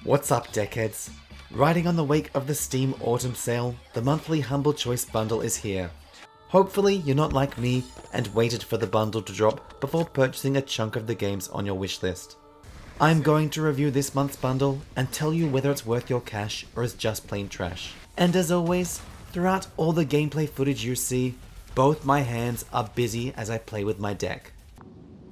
What's up, deckheads? Riding on the wake of the Steam Autumn Sale, the monthly Humble Choice bundle is here. Hopefully you're not like me and waited for the bundle to drop before purchasing a chunk of the games on your wishlist. I'm going to review this month's bundle and tell you whether it's worth your cash or is just plain trash. And as always, throughout all the gameplay footage you see, both my hands are busy as I play with my deck.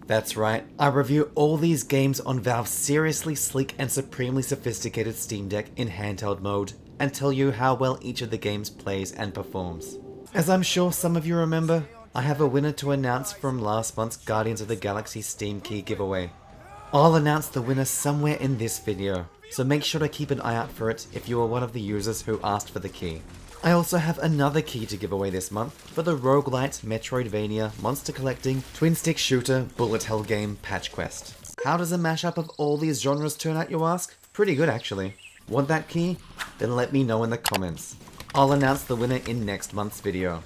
That's right, I review all these games on Valve's seriously sleek and supremely sophisticated Steam Deck in handheld mode, and tell you how well each of the games plays and performs. As I'm sure some of you remember, I have a winner to announce from last month's Guardians of the Galaxy Steam Key giveaway. I'll announce the winner somewhere in this video, so make sure to keep an eye out for it if you are one of the users who asked for the key. I also have another key to give away this month for the roguelite, Metroidvania, monster collecting, twin stick shooter, bullet hell game patch quest. How does a mashup of all these genres turn out, you ask? Pretty good actually. Want that key? Then let me know in the comments. I'll announce the winner in next month's video.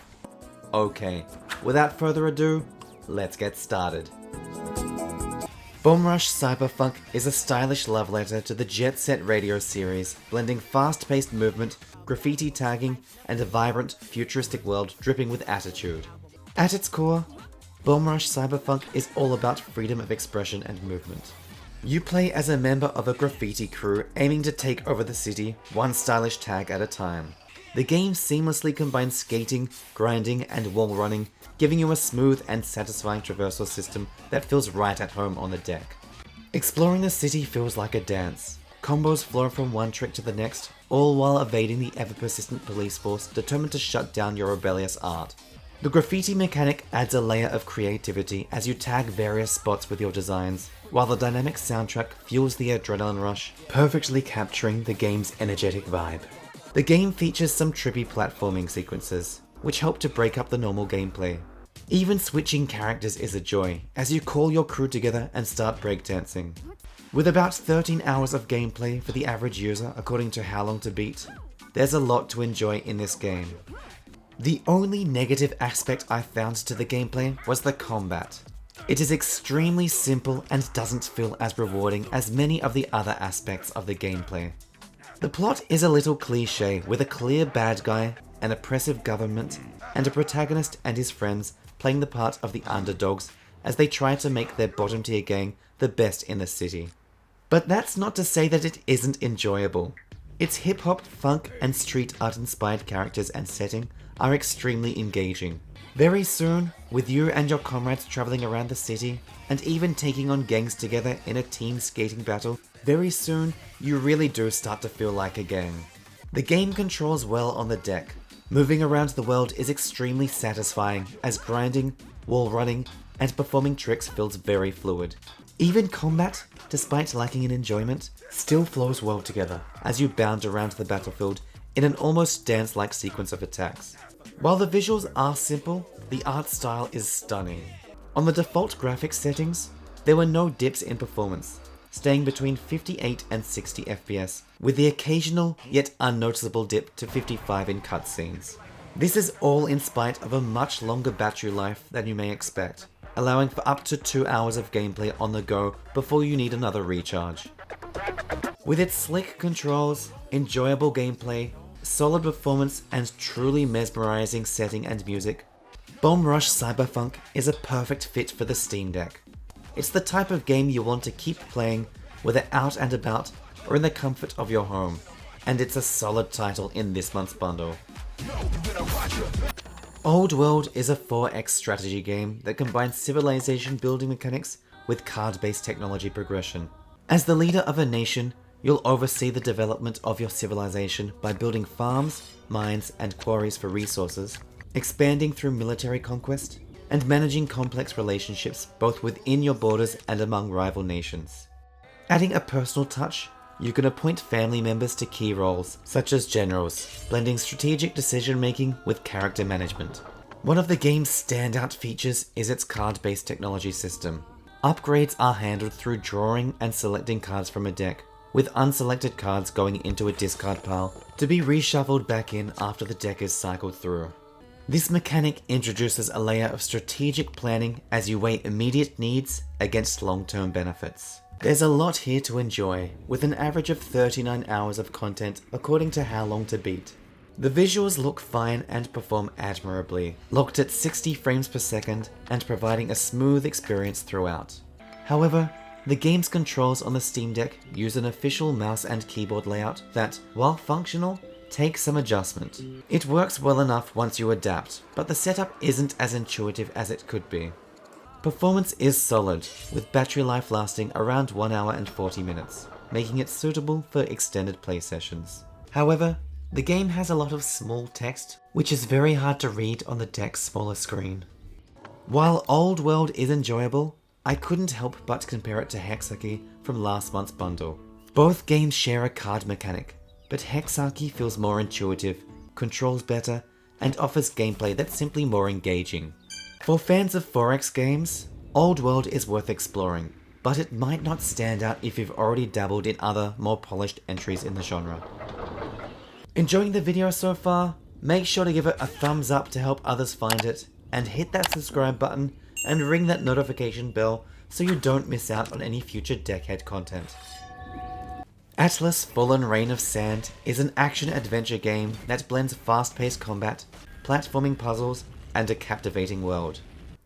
Okay, without further ado, let's get started. Bomb Rush Cyberfunk is a stylish love letter to the Jet Set Radio series, blending fast-paced movement, graffiti tagging, and a vibrant, futuristic world dripping with attitude. At its core, Bomb Rush Cyberfunk is all about freedom of expression and movement. You play as a member of a graffiti crew aiming to take over the city, one stylish tag at a time. The game seamlessly combines skating, grinding, and wall running, giving you a smooth and satisfying traversal system that feels right at home on the deck. Exploring the city feels like a dance. Combos flow from one trick to the next, all while evading the ever-persistent police force determined to shut down your rebellious art. The graffiti mechanic adds a layer of creativity as you tag various spots with your designs, while the dynamic soundtrack fuels the adrenaline rush, perfectly capturing the game's energetic vibe. The game features some trippy platforming sequences, which help to break up the normal gameplay. Even switching characters is a joy, as you call your crew together and start breakdancing. With about 13 hours of gameplay for the average user according to How Long to Beat, there's a lot to enjoy in this game. The only negative aspect I found to the gameplay was the combat. It is extremely simple and doesn't feel as rewarding as many of the other aspects of the gameplay. The plot is a little cliche, with a clear bad guy, an oppressive government, and a protagonist and his friends playing the part of the underdogs as they try to make their bottom tier gang the best in the city. But that's not to say that it isn't enjoyable. Its hip-hop, funk, and street art inspired characters and setting are extremely engaging. Very soon, with you and your comrades traveling around the city, and even taking on gangs together in a team skating battle, very soon you really do start to feel like a gang. The game controls well on the deck. Moving around the world is extremely satisfying as grinding, wall running, and performing tricks feels very fluid. Even combat, despite lacking in enjoyment, still flows well together as you bound around the battlefield in an almost dance-like sequence of attacks. While the visuals are simple, the art style is stunning. On the default graphics settings, there were no dips in performance, staying between 58 and 60 FPS, with the occasional yet unnoticeable dip to 55 in cutscenes. This is all in spite of a much longer battery life than you may expect, allowing for up to 2 hours of gameplay on the go before you need another recharge. With its slick controls, enjoyable gameplay, solid performance, and truly mesmerizing setting and music, Bomb Rush Cyberfunk is a perfect fit for the Steam Deck. It's the type of game you want to keep playing, whether out and about or in the comfort of your home, and it's a solid title in this month's bundle. Old World is a 4X strategy game that combines civilization building mechanics with card-based technology progression. As the leader of a nation, you'll oversee the development of your civilization by building farms, mines, and quarries for resources, expanding through military conquest, and managing complex relationships both within your borders and among rival nations. Adding a personal touch, you can appoint family members to key roles, such as generals, blending strategic decision-making with character management. One of the game's standout features is its card-based technology system. Upgrades are handled through drawing and selecting cards from a deck, with unselected cards going into a discard pile to be reshuffled back in after the deck is cycled through. This mechanic introduces a layer of strategic planning as you weigh immediate needs against long-term benefits. There's a lot here to enjoy, with an average of 39 hours of content according to How Long to Beat. The visuals look fine and perform admirably, locked at 60 frames per second and providing a smooth experience throughout. However, the game's controls on the Steam Deck use an official mouse and keyboard layout that, while functional, takes some adjustment. It works well enough once you adapt, but the setup isn't as intuitive as it could be. Performance is solid, with battery life lasting around 1 hour and 40 minutes, making it suitable for extended play sessions. However, the game has a lot of small text, which is very hard to read on the deck's smaller screen. While Old World is enjoyable, I couldn't help but compare it to Hexarchy from last month's bundle. Both games share a card mechanic, but Hexarchy feels more intuitive, controls better, and offers gameplay that's simply more engaging. For fans of 4X games, Old World is worth exploring, but it might not stand out if you've already dabbled in other, more polished entries in the genre. Enjoying the video so far? Make sure to give it a thumbs up to help others find it, and hit that subscribe button and ring that notification bell so you don't miss out on any future Deckhead content. Atlas Fallen Reign of Sand is an action-adventure game that blends fast-paced combat, platforming puzzles, and a captivating world.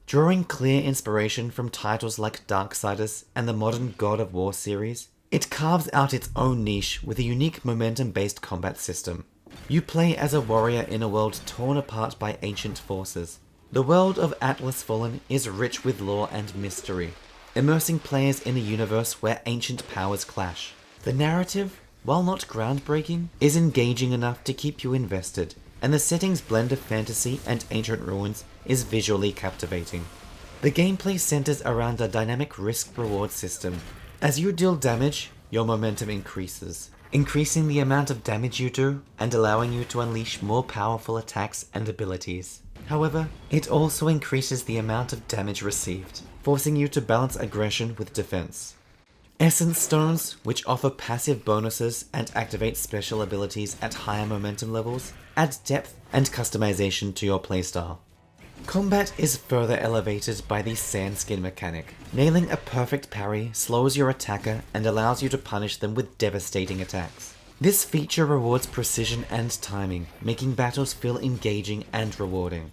Drawing clear inspiration from titles like Darksiders and the modern God of War series, it carves out its own niche with a unique momentum-based combat system. You play as a warrior in a world torn apart by ancient forces. The world of Atlas Fallen is rich with lore and mystery, immersing players in a universe where ancient powers clash. The narrative, while not groundbreaking, is engaging enough to keep you invested, and the setting's blend of fantasy and ancient ruins is visually captivating. The gameplay centers around a dynamic risk-reward system. As you deal damage, your momentum increases, increasing the amount of damage you do and allowing you to unleash more powerful attacks and abilities. However, it also increases the amount of damage received, forcing you to balance aggression with defense. Essence Stones, which offer passive bonuses and activate special abilities at higher momentum levels, add depth and customization to your playstyle. Combat is further elevated by the Sandskin mechanic. Nailing a perfect parry slows your attacker and allows you to punish them with devastating attacks. This feature rewards precision and timing, making battles feel engaging and rewarding.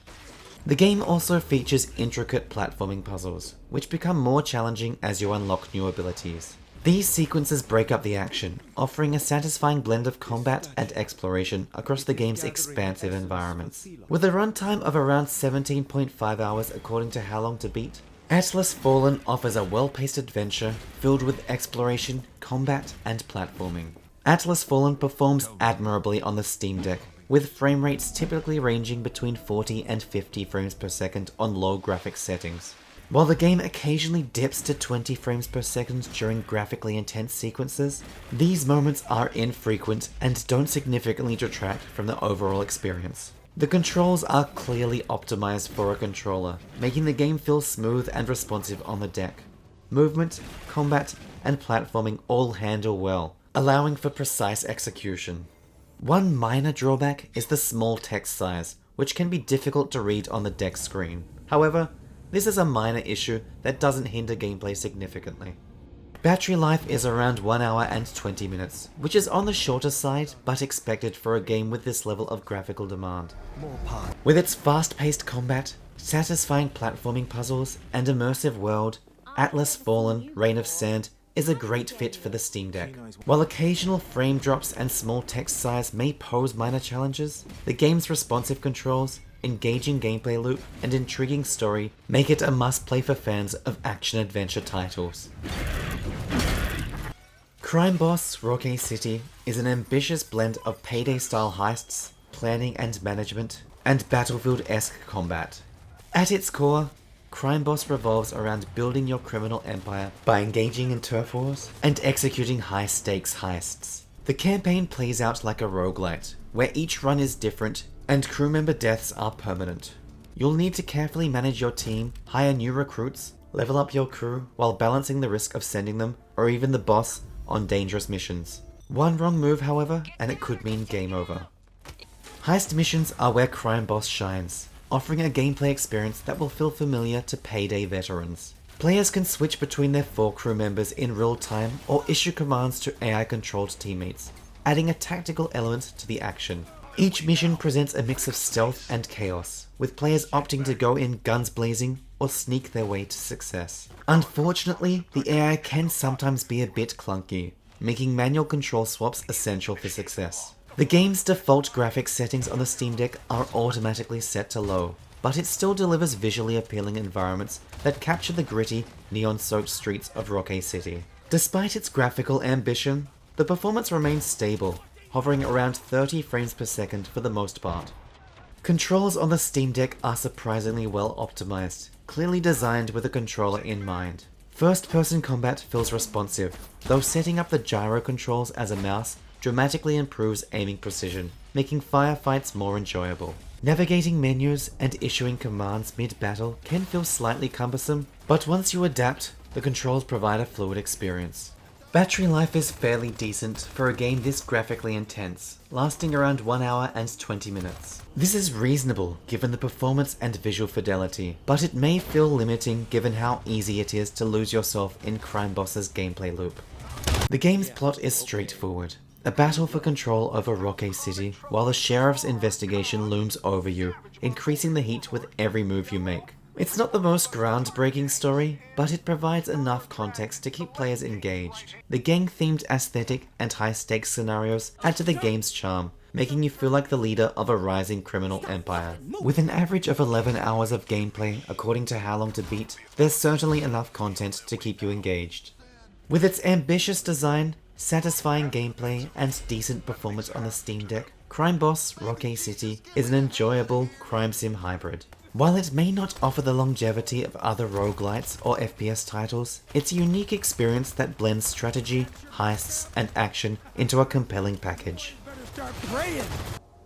The game also features intricate platforming puzzles, which become more challenging as you unlock new abilities. These sequences break up the action, offering a satisfying blend of combat and exploration across the game's expansive environments. With a runtime of around 17.5 hours according to How Long to Beat, Atlas Fallen offers a well-paced adventure filled with exploration, combat, and platforming. Atlas Fallen performs admirably on the Steam Deck, with frame rates typically ranging between 40 and 50 frames per second on low graphics settings. While the game occasionally dips to 20 frames per second during graphically intense sequences, these moments are infrequent and don't significantly detract from the overall experience. The controls are clearly optimized for a controller, making the game feel smooth and responsive on the deck. Movement, combat, and platforming all handle well, allowing for precise execution. One minor drawback is the small text size, which can be difficult to read on the deck screen. However, this is a minor issue that doesn't hinder gameplay significantly. Battery life is around 1 hour and 20 minutes, which is on the shorter side, but expected for a game with this level of graphical demand. With its fast-paced combat, satisfying platforming puzzles, and immersive world, Atlas Fallen Reign of Sand is a great fit for the Steam Deck. While occasional frame drops and small text size may pose minor challenges, the game's responsive controls, engaging gameplay loop, and intriguing story make it a must-play for fans of action-adventure titles. Crime Boss Rockay City is an ambitious blend of Payday-style heists, planning and management, and Battlefield-esque combat. At its core, Crime Boss revolves around building your criminal empire by engaging in turf wars and executing high-stakes heists. The campaign plays out like a roguelite, where each run is different and crew member deaths are permanent. You'll need to carefully manage your team, hire new recruits, level up your crew, while balancing the risk of sending them, or even the boss, on dangerous missions. One wrong move, however, and it could mean game over. Heist missions are where Crime Boss shines, offering a gameplay experience that will feel familiar to Payday veterans. Players can switch between their 4 crew members in real time or issue commands to AI-controlled teammates, adding a tactical element to the action. Each mission presents a mix of stealth and chaos, with players opting to go in guns blazing or sneak their way to success. Unfortunately, the AI can sometimes be a bit clunky, making manual control swaps essential for success. The game's default graphics settings on the Steam Deck are automatically set to low, but it still delivers visually appealing environments that capture the gritty, neon-soaked streets of Rockay City. Despite its graphical ambition, the performance remains stable, hovering around 30 frames per second for the most part. Controls on the Steam Deck are surprisingly well optimized, clearly designed with a controller in mind. First-person combat feels responsive, though setting up the gyro controls as a mouse dramatically improves aiming precision, making firefights more enjoyable. Navigating menus and issuing commands mid-battle can feel slightly cumbersome, but once you adapt, the controls provide a fluid experience. Battery life is fairly decent for a game this graphically intense, lasting around 1 hour and 20 minutes. This is reasonable given the performance and visual fidelity, but it may feel limiting given how easy it is to lose yourself in Crime Boss's gameplay loop. The game's plot is straightforward. A battle for control over Rockay City, while the sheriff's investigation looms over you, increasing the heat with every move you make. It's not the most groundbreaking story, but it provides enough context to keep players engaged. The gang-themed aesthetic and high-stakes scenarios add to the game's charm, making you feel like the leader of a rising criminal empire. With an average of 11 hours of gameplay according to How Long to Beat, there's certainly enough content to keep you engaged. With its ambitious design, satisfying gameplay, and decent performance on the Steam Deck, Crime Boss Rockay City is an enjoyable crime sim hybrid. While it may not offer the longevity of other roguelites or FPS titles, it's a unique experience that blends strategy, heists, and action into a compelling package.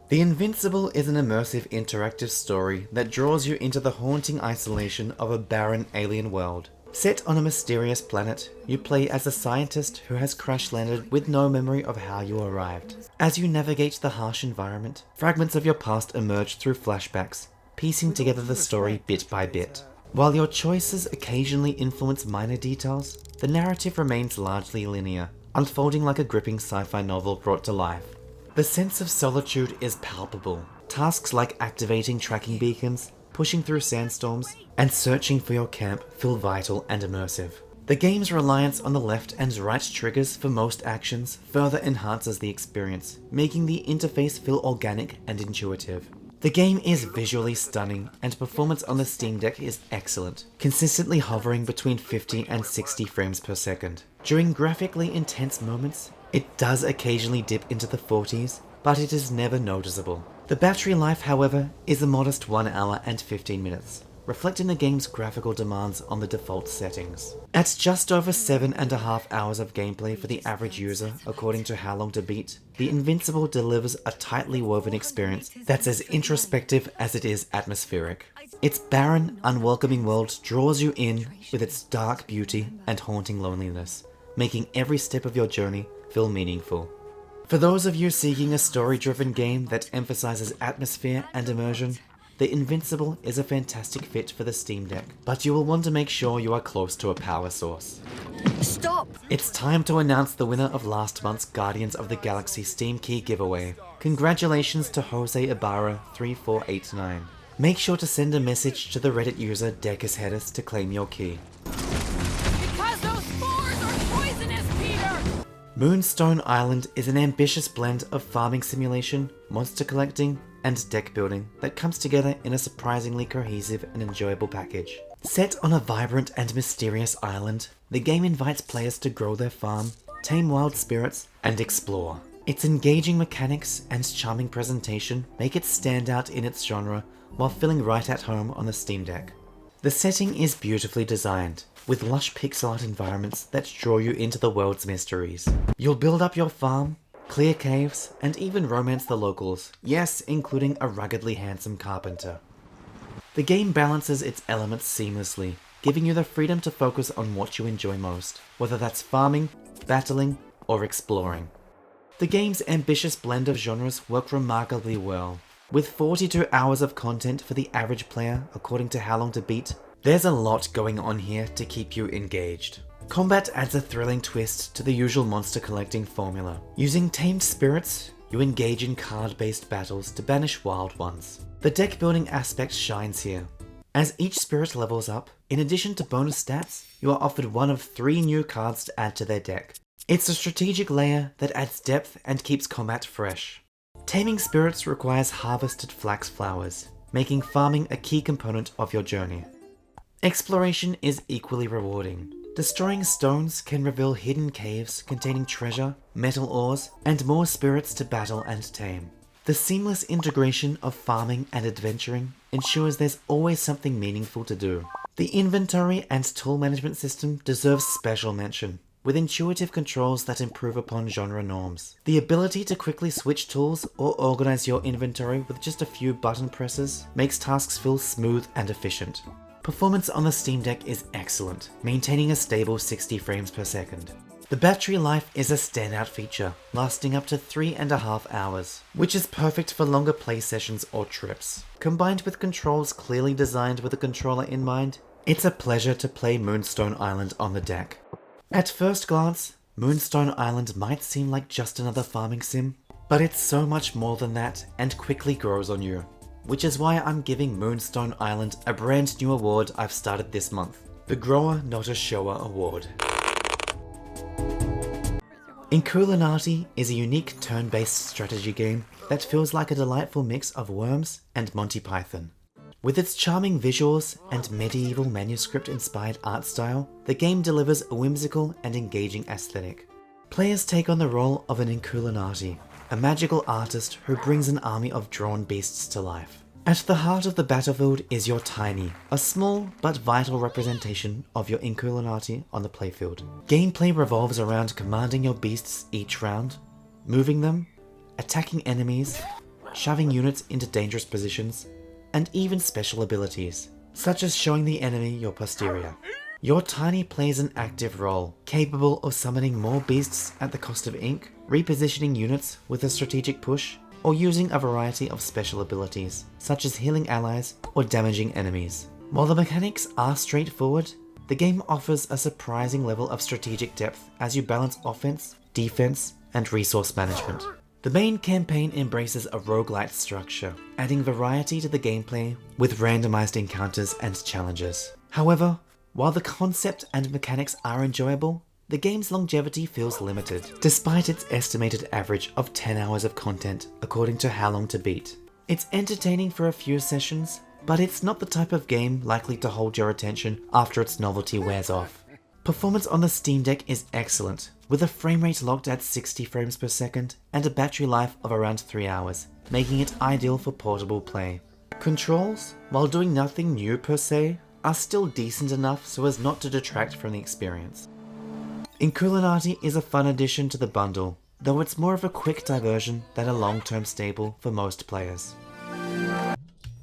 The Invincible is an immersive interactive story that draws you into the haunting isolation of a barren alien world. Set on a mysterious planet, you play as a scientist who has crash-landed with no memory of how you arrived. As you navigate the harsh environment, fragments of your past emerge through flashbacks, piecing together the story bit by bit. While your choices occasionally influence minor details, the narrative remains largely linear, unfolding like a gripping sci-fi novel brought to life. The sense of solitude is palpable. Tasks like activating tracking beacons, pushing through sandstorms, and searching for your camp feel vital and immersive. The game's reliance on the left and right triggers for most actions further enhances the experience, making the interface feel organic and intuitive. The game is visually stunning, and performance on the Steam Deck is excellent, consistently hovering between 50 and 60 frames per second. During graphically intense moments, it does occasionally dip into the 40s, but it is never noticeable. The battery life, however, is a modest 1 hour and 15 minutes, reflecting the game's graphical demands on the default settings. At just over 7.5 hours of gameplay for the average user, according to How Long to Beat, the Invincible delivers a tightly woven experience that's as introspective as it is atmospheric. Its barren, unwelcoming world draws you in with its dark beauty and haunting loneliness, making every step of your journey feel meaningful. For those of you seeking a story-driven game that emphasizes atmosphere and immersion, the Invincible is a fantastic fit for the Steam Deck, but you will want to make sure you are close to a power source. Stop! It's time to announce the winner of last month's Guardians of the Galaxy Steam Key giveaway. Congratulations to Jose Ibarra 3489. Make sure to send a message to the Reddit user Decusheadus to claim your key. Because those spores are poisonous, Peter! Moonstone Island is an ambitious blend of farming simulation, monster collecting, and deck building that comes together in a surprisingly cohesive and enjoyable package. Set on a vibrant and mysterious island, the game invites players to grow their farm, tame wild spirits, and explore. Its engaging mechanics and charming presentation make it stand out in its genre while feeling right at home on the Steam Deck. The setting is beautifully designed, with lush pixel art environments that draw you into the world's mysteries. You'll build up your farm, clear caves, and even romance the locals, yes, including a ruggedly handsome carpenter. The game balances its elements seamlessly, giving you the freedom to focus on what you enjoy most, whether that's farming, battling, or exploring. The game's ambitious blend of genres work remarkably well. With 42 hours of content for the average player, according to How Long to Beat, There's a lot going on here to keep you engaged. Combat adds a thrilling twist to the usual monster collecting formula. Using tamed spirits, you engage in card-based battles to banish wild ones. The deck building aspect shines here. As each spirit levels up, in addition to bonus stats, you are offered one of 3 new cards to add to their deck. It's a strategic layer that adds depth and keeps combat fresh. Taming spirits requires harvested flax flowers, making farming a key component of your journey. Exploration is equally rewarding. Destroying stones can reveal hidden caves containing treasure, metal ores, and more spirits to battle and tame. The seamless integration of farming and adventuring ensures there's always something meaningful to do. The inventory and tool management system deserves special mention, with intuitive controls that improve upon genre norms. The ability to quickly switch tools or organize your inventory with just a few button presses makes tasks feel smooth and efficient. Performance on the Steam Deck is excellent, maintaining a stable 60 frames per second. The battery life is a standout feature, lasting up to 3.5 hours, which is perfect for longer play sessions or trips. Combined with controls clearly designed with a controller in mind, it's a pleasure to play Moonstone Island on the deck. At first glance, Moonstone Island might seem like just another farming sim, but it's so much more than that and quickly grows on you. Which is why I'm giving Moonstone Island a brand new award I've started this month, the Grower Not a Shower Award. Inkulinati is a unique turn-based strategy game that feels like a delightful mix of Worms and Monty Python. With its charming visuals and medieval manuscript-inspired art style, the game delivers a whimsical and engaging aesthetic. Players take on the role of an Inkulinati, a magical artist who brings an army of drawn beasts to life. At the heart of the battlefield is your tiny, a small but vital representation of your Inkulinati on the playfield. Gameplay revolves around commanding your beasts each round, moving them, attacking enemies, shoving units into dangerous positions, and even special abilities, such as showing the enemy your posterior. Your tiny plays an active role, capable of summoning more beasts at the cost of ink, repositioning units with a strategic push, or using a variety of special abilities, such as healing allies or damaging enemies. While the mechanics are straightforward, the game offers a surprising level of strategic depth as you balance offense, defense, and resource management. The main campaign embraces a roguelite structure, adding variety to the gameplay with randomized encounters and challenges. However, while the concept and mechanics are enjoyable, the game's longevity feels limited, despite its estimated average of 10 hours of content according to How Long to Beat. It's entertaining for a few sessions, but it's not the type of game likely to hold your attention after its novelty wears off. Performance on the Steam Deck is excellent, with a frame rate locked at 60 frames per second and a battery life of around 3 hours, making it ideal for portable play. Controls, while doing nothing new per se, are still decent enough so as not to detract from the experience. Inkulinati is a fun addition to the bundle, though it's more of a quick diversion than a long-term staple for most players.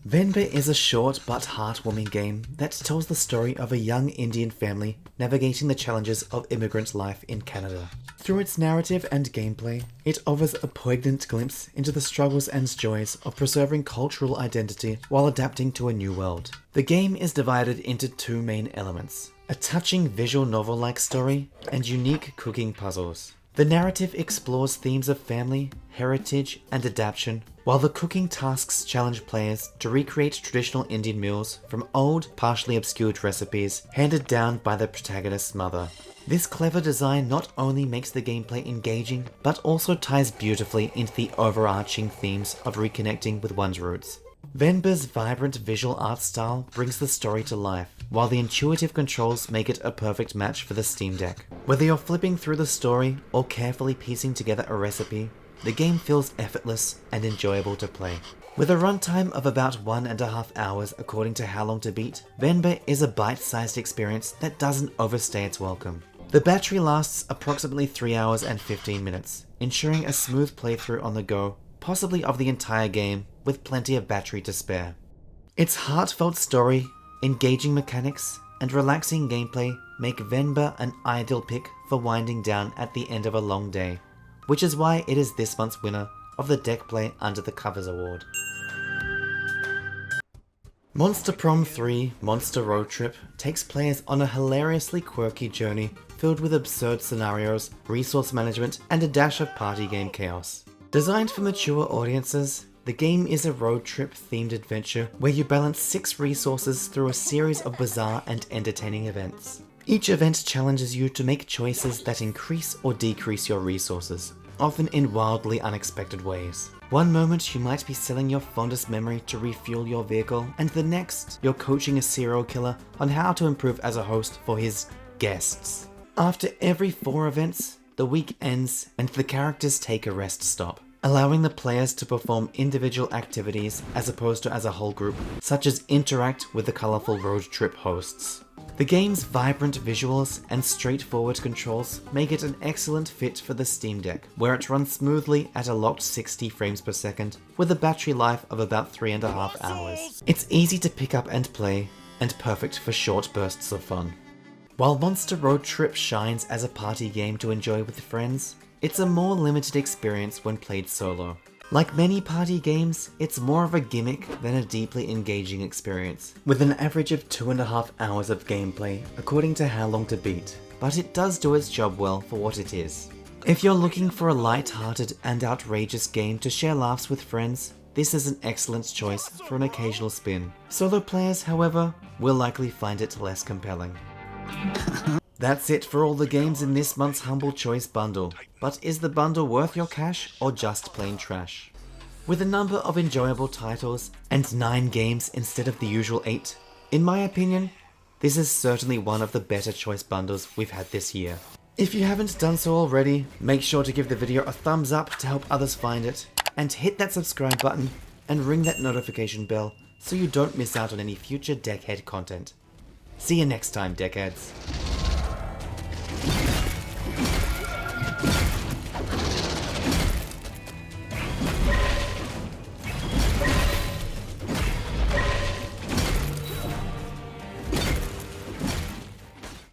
Venba is a short but heartwarming game that tells the story of a young Indian family navigating the challenges of immigrant life in Canada. Through its narrative and gameplay, it offers a poignant glimpse into the struggles and joys of preserving cultural identity while adapting to a new world. The game is divided into 2 main elements: a touching visual novel-like story and unique cooking puzzles. The narrative explores themes of family, heritage, and adaptation, while the cooking tasks challenge players to recreate traditional Indian meals from old, partially obscured recipes handed down by the protagonist's mother. This clever design not only makes the gameplay engaging, but also ties beautifully into the overarching themes of reconnecting with one's roots. Venba's vibrant visual art style brings the story to life, while the intuitive controls make it a perfect match for the Steam Deck. Whether you're flipping through the story or carefully piecing together a recipe, the game feels effortless and enjoyable to play. With a runtime of about 1.5 hours according to How Long to Beat, Venba is a bite-sized experience that doesn't overstay its welcome. The battery lasts approximately 3 hours and 15 minutes, ensuring a smooth playthrough on the go, possibly of the entire game, with plenty of battery to spare. Its heartfelt story, engaging mechanics, and relaxing gameplay make Venba an ideal pick for winding down at the end of a long day, which is why it is this month's winner of the Deck Play Under the Covers Award. Monster Prom 3 Monster Roadtrip takes players on a hilariously quirky journey filled with absurd scenarios, resource management, and a dash of party game chaos. Designed for mature audiences, the game is a road trip themed adventure where you balance 6 resources through a series of bizarre and entertaining events. Each event challenges you to make choices that increase or decrease your resources, often in wildly unexpected ways. One moment you might be selling your fondest memory to refuel your vehicle, and the next you're coaching a serial killer on how to improve as a host for his guests. After every 4 events, the week ends and the characters take a rest stop, allowing the players to perform individual activities as opposed to as a whole group, such as interact with the colourful road trip hosts. The game's vibrant visuals and straightforward controls make it an excellent fit for the Steam Deck, where it runs smoothly at a locked 60 frames per second with a battery life of about 3.5 hours. It's easy to pick up and play, and perfect for short bursts of fun. While Monster Road Trip shines as a party game to enjoy with friends, it's a more limited experience when played solo. Like many party games, it's more of a gimmick than a deeply engaging experience, with an average of 2.5 hours of gameplay according to How Long to Beat, but it does do its job well for what it is. If you're looking for a light-hearted and outrageous game to share laughs with friends, this is an excellent choice for an occasional spin. Solo players, however, will likely find it less compelling. That's it for all the games in this month's Humble Choice bundle, but is the bundle worth your cash or just plain trash? With a number of enjoyable titles and 9 games instead of the usual 8, in my opinion, this is certainly one of the better choice bundles we've had this year. If you haven't done so already, make sure to give the video a thumbs up to help others find it, and hit that subscribe button and ring that notification bell so you don't miss out on any future Deckhead content. See you next time, Deckheads.